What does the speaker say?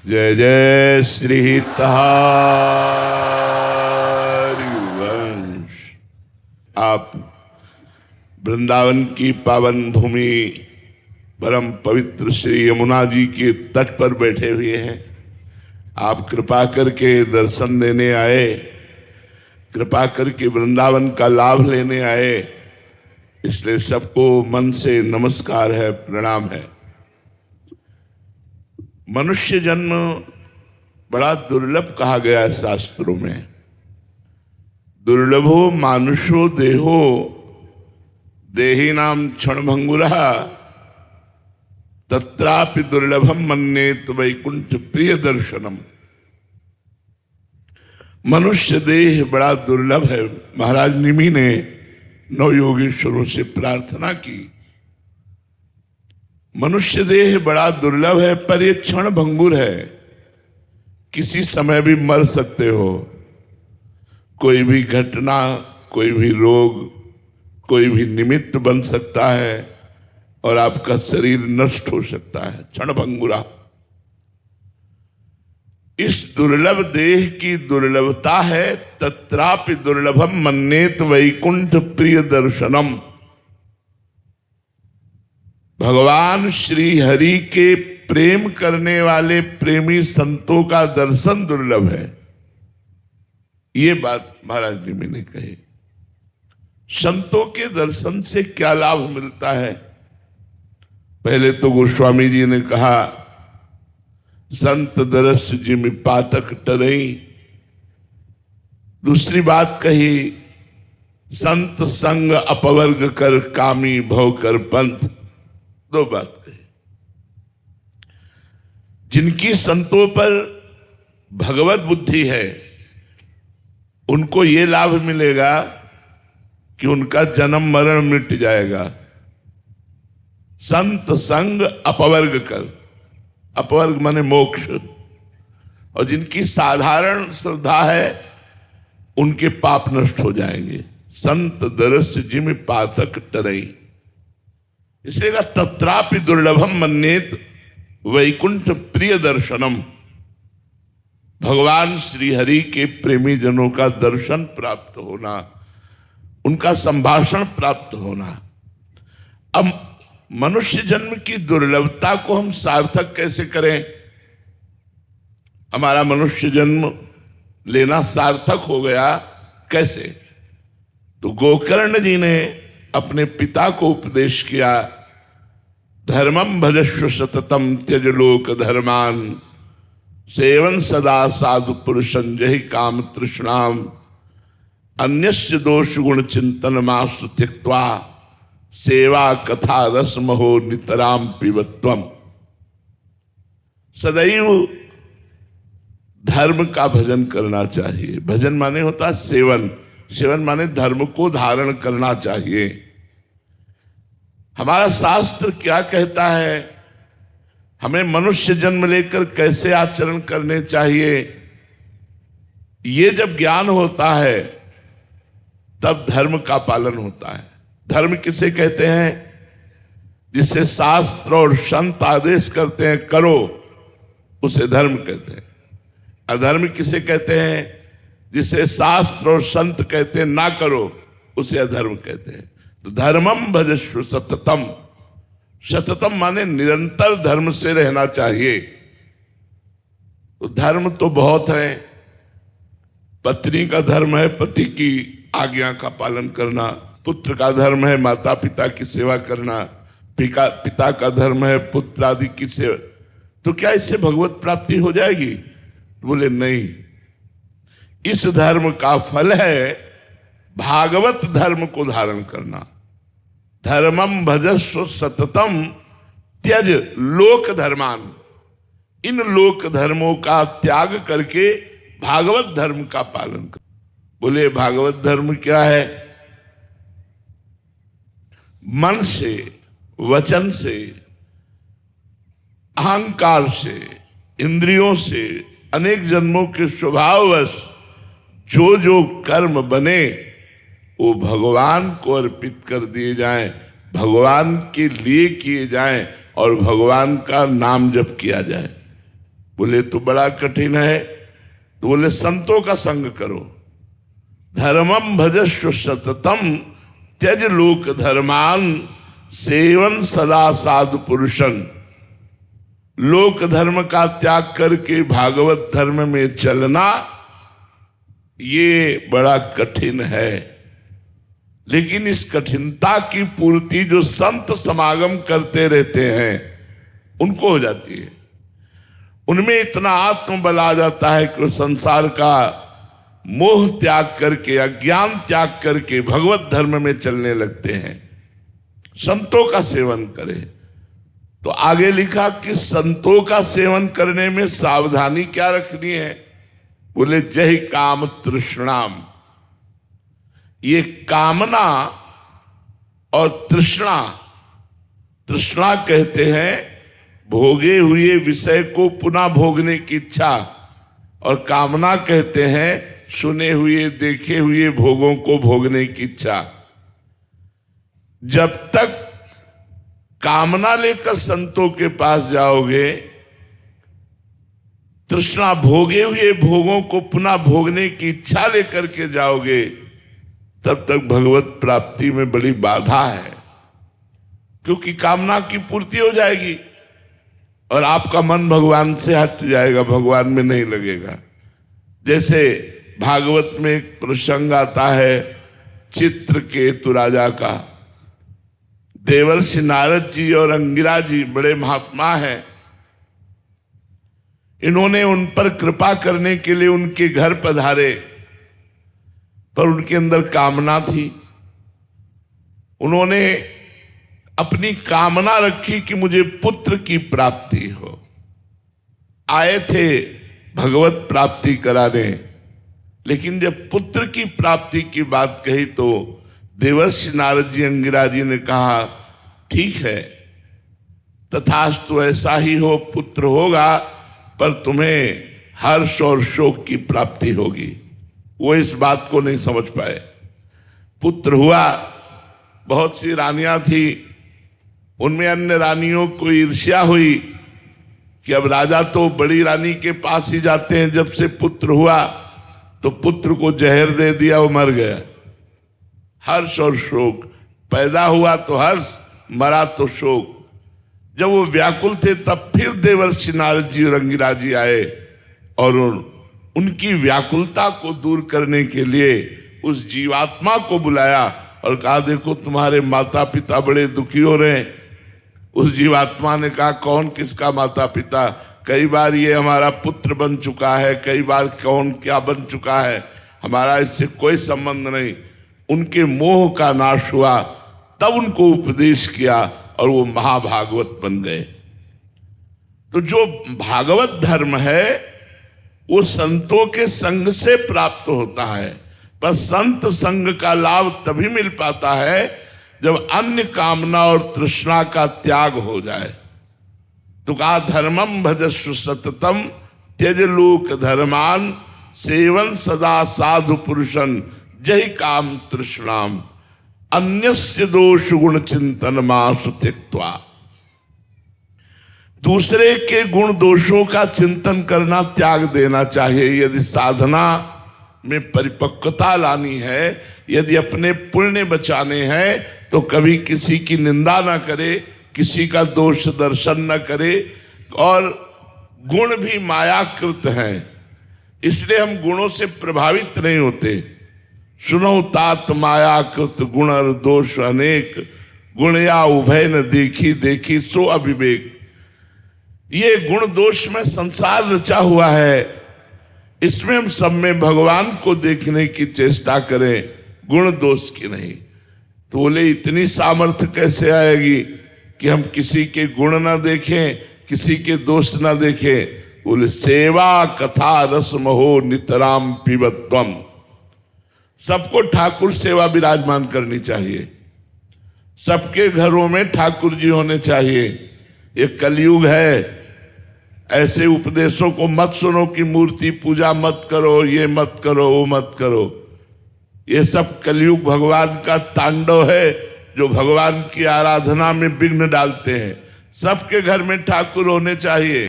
जय जय श्री हरिवंश। आप वृंदावन की पावन भूमि परम पवित्र श्री यमुना जी के तट पर बैठे हुए हैं। आप कृपा करके दर्शन देने आए, कृपा करके वृंदावन का लाभ लेने आए, इसलिए सबको मन से नमस्कार है, प्रणाम है। मनुष्य जन्म बड़ा दुर्लभ कहा गया है शास्त्रों में। दुर्लभो मानुषो देहो देही नाम क्षणभंगुरः तत्रापि दुर्लभम मन्येत वैकुंठ प्रिय दर्शनम। मनुष्य देह बड़ा दुर्लभ है। महाराज निमि ने नौ योगेश्वरों से प्रार्थना की, मनुष्य देह बड़ा दुर्लभ है, पर ये क्षण भंगुर है, किसी समय भी मर सकते हो। कोई भी घटना, कोई भी रोग, कोई भी निमित्त बन सकता है और आपका शरीर नष्ट हो सकता है। क्षण भंगुरा। इस दुर्लभ देह की दुर्लभता है। तत्रापि दुर्लभम मन्येत वैकुंठ प्रिय दर्शनम। भगवान श्री हरि के प्रेम करने वाले प्रेमी संतों का दर्शन दुर्लभ है। ये बात महाराज जी मैंने कही। संतों के दर्शन से क्या लाभ मिलता है? पहले तो गोस्वामी जी ने कहा, संत दरस जिमि पातक टरई। दूसरी बात कही, संत संग अपवर्ग कर कामी भव कर पंथ। दो बात कही। जिनकी संतों पर भगवत बुद्धि है उनको ये लाभ मिलेगा कि उनका जन्म मरण मिट जाएगा। संत संग अपवर्ग कर, अपवर्ग माने मोक्ष। और जिनकी साधारण श्रद्धा है उनके पाप नष्ट हो जाएंगे। संत दरस जिमि पातक टरई। इसलिए कहा तत्रापि दुर्लभम मन्येत वैकुंठ प्रिय दर्शनम। भगवान श्री हरि के प्रेमी जनों का दर्शन प्राप्त होना, उनका संभाषण प्राप्त होना। अब मनुष्य जन्म की दुर्लभता को हम सार्थक कैसे करें? हमारा मनुष्य जन्म लेना सार्थक हो गया कैसे? तो गोकर्ण जी ने अपने पिता को उपदेश किया, धर्मम भजस्व सततम त्यज लोक धर्मान सेवन सदा साधु पुरुषं जहि काम तृष्णाम अन्यस्य दोष गुण चिंतन मासु त्यक्त्वा सेवा कथा रसमहो नितराम पिबत्वम। सदैव धर्म का भजन करना चाहिए। भजन माने होता सेवन, सेवन माने धर्म को धारण करना चाहिए। हमारा शास्त्र क्या कहता है, हमें मनुष्य जन्म लेकर कैसे आचरण करने चाहिए, ये जब ज्ञान होता है तब धर्म का पालन होता है। धर्म किसे कहते हैं? जिसे शास्त्र और संत आदेश करते हैं करो, उसे धर्म कहते हैं। अधर्म किसे कहते हैं? जिसे शास्त्र और संत कहते हैं ना करो, उसे अधर्म कहते हैं। तो धर्मम भजस्व सततम। सततम माने निरंतर धर्म से रहना चाहिए। तो धर्म तो बहुत है। पत्नी का धर्म है पति की आज्ञा का पालन करना, पुत्र का धर्म है माता पिता की सेवा करना, पिता का धर्म है पुत्र आदि की सेवा। तो क्या इससे भगवत प्राप्ति हो जाएगी? बोले नहीं, इस धर्म का फल है भागवत धर्म को धारण करना। धर्मम भजस्व सततम त्यज लोक धर्मान। इन लोक धर्मों का त्याग करके भागवत धर्म का पालन कर। बोले भागवत धर्म क्या है? मन से, वचन से, अहंकार से, इंद्रियों से, अनेक जन्मों के स्वभाववश जो जो कर्म बने वो भगवान को अर्पित कर दिए जाएं, भगवान के लिए किए जाएं और भगवान का नाम जप किया जाए। बोले तो बड़ा कठिन है। तो बोले संतों का संग करो। धर्मम भजस्व सततम त्यज लोक धर्मान सेवन सदा साधु पुरुषन। लोक धर्म का त्याग करके भागवत धर्म में चलना ये बड़ा कठिन है, लेकिन इस कठिनता की पूर्ति जो संत समागम करते रहते हैं उनको हो जाती है। उनमें इतना आत्मबल आ जाता है कि वो संसार का मोह त्याग करके, अज्ञान त्याग करके भगवत धर्म में चलने लगते हैं। संतों का सेवन करें। तो आगे लिखा कि संतों का सेवन करने में सावधानी क्या रखनी है। बोले जय काम तृष्णाम। ये कामना और तृष्णा, तृष्णा कहते हैं भोगे हुए विषय को पुनः भोगने की इच्छा, और कामना कहते हैं सुने हुए देखे हुए भोगों को भोगने की इच्छा। जब तक कामना लेकर संतों के पास जाओगे, तृष्णा भोगे हुए भोगों को पुनः भोगने की इच्छा लेकर के जाओगे, तब तक भगवत प्राप्ति में बड़ी बाधा है। क्योंकि कामना की पूर्ति हो जाएगी और आपका मन भगवान से हट जाएगा, भगवान में नहीं लगेगा। जैसे भागवत में एक प्रसंग आता है चित्रकेतु राजा का। देवर्षि नारद जी और अंगिरा जी बड़े महात्मा हैं। इन्होंने उन पर कृपा करने के लिए उनके घर पधारे, पर उनके अंदर कामना थी। उन्होंने अपनी कामना रखी कि मुझे पुत्र की प्राप्ति हो। आए थे भगवत प्राप्ति कराने, लेकिन जब पुत्र की प्राप्ति की बात कही तो देवर्षि नारद जी अंगिरा जी ने कहा ठीक है, तथास्तु ऐसा ही हो, पुत्र होगा, पर तुम्हें हर्ष और शोक की प्राप्ति होगी। वो इस बात को नहीं समझ पाए। पुत्र हुआ, बहुत सी रानियां थी, उनमें अन्य रानियों को ईर्ष्या हुई कि अब राजा तो बड़ी रानी के पास ही जाते हैं। जब से पुत्र हुआ तो पुत्र को जहर दे दिया, वो मर गया। हर्ष और शोक, पैदा हुआ तो हर्ष, मरा तो शोक। जब वो व्याकुल थे तब फिर देवर्षि नारद जी और अंगिरा जी आए और उनकी व्याकुलता को दूर करने के लिए उस जीवात्मा को बुलाया और कहा देखो तुम्हारे माता पिता बड़े दुखी हो रहे हैं। उस जीवात्मा ने कहा कौन किसका माता पिता, कई बार ये हमारा पुत्र बन चुका है, कई बार कौन क्या बन चुका है, हमारा इससे कोई संबंध नहीं। उनके मोह का नाश हुआ, तब उनको उपदेश किया और वो महाभागवत बन गए। तो जो भागवत धर्म है वो संतों के संग से प्राप्त होता है, पर संत संग का लाभ तभी मिल पाता है जब अन्य कामना और तृष्णा का त्याग हो जाए। तो कहा धर्मम भजस्व सततम त्यज लोक धर्मान सेवन सदा साधु पुरुषन जय काम तृष्णाम अन्यस्य दोष गुण चिंतन मासु त्यक्त्वा। दूसरे के गुण दोषों का चिंतन करना त्याग देना चाहिए। यदि साधना में परिपक्वता लानी है, यदि अपने पुण्य बचाने हैं, तो कभी किसी की निंदा ना करे, किसी का दोष दर्शन न करे। और गुण भी मायाकृत हैं, इसलिए हम गुणों से प्रभावित नहीं होते। सुनो तात मायाकृत गुण दोष अनेक, गुण या उभय न देखी देखी सो अविवेक। ये गुण दोष में संसार रचा हुआ है, इसमें हम सब में भगवान को देखने की चेष्टा करें, गुण दोष की नहीं। तो बोले इतनी सामर्थ्य कैसे आएगी कि हम किसी के गुण ना देखें, किसी के दोष ना देखें। बोले सेवा कथा रस महो नितराम पिबत्वम। सबको ठाकुर सेवा विराजमान करनी चाहिए, सबके घरों में ठाकुर जी होने चाहिए। ये कलयुग है, ऐसे उपदेशों को मत सुनो कि मूर्ति पूजा मत करो, ये मत करो, वो मत करो। ये सब कलयुग भगवान का तांडव है जो भगवान की आराधना में विघ्न डालते हैं। सबके घर में ठाकुर होने चाहिए।